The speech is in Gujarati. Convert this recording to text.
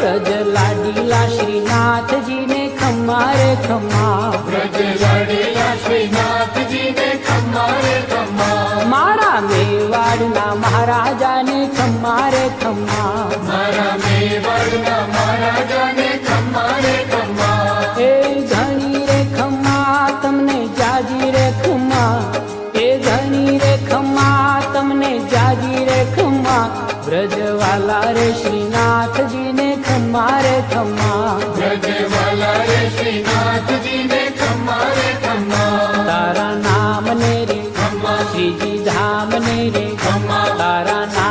વ્રજ લાડીલા શ્રીનાથજી ને ખમ્મા રે ખમ્મા, વ્રજ લાડીલા શ્રીનાથજી ને ખમ્મા રે ખમ્મા, મારા મેવાડના મહારાજા ને ખમ્મા રે ખમ્મા, મારા મેવાડના મહારાજા ને ખમ્મા રે ખમ્મા, એ ધણી રે ખમ્મા તમને જાજી રે ખમ્મા, એ ધણી રે ખમ્મા તમને જાજી રે ખમ્મા, વ્રજવાલા રે શ્રીનાથજી ને ખમ્મા રે ખમ્મા, વ્રજવાલા રે શ્રીનાથજી ને ખમ્મા રે ખમ્મા, તારા નામ ને રે ખમ્મા શ્રીજી ધામ ને રે ખમ્મા, તારા નામ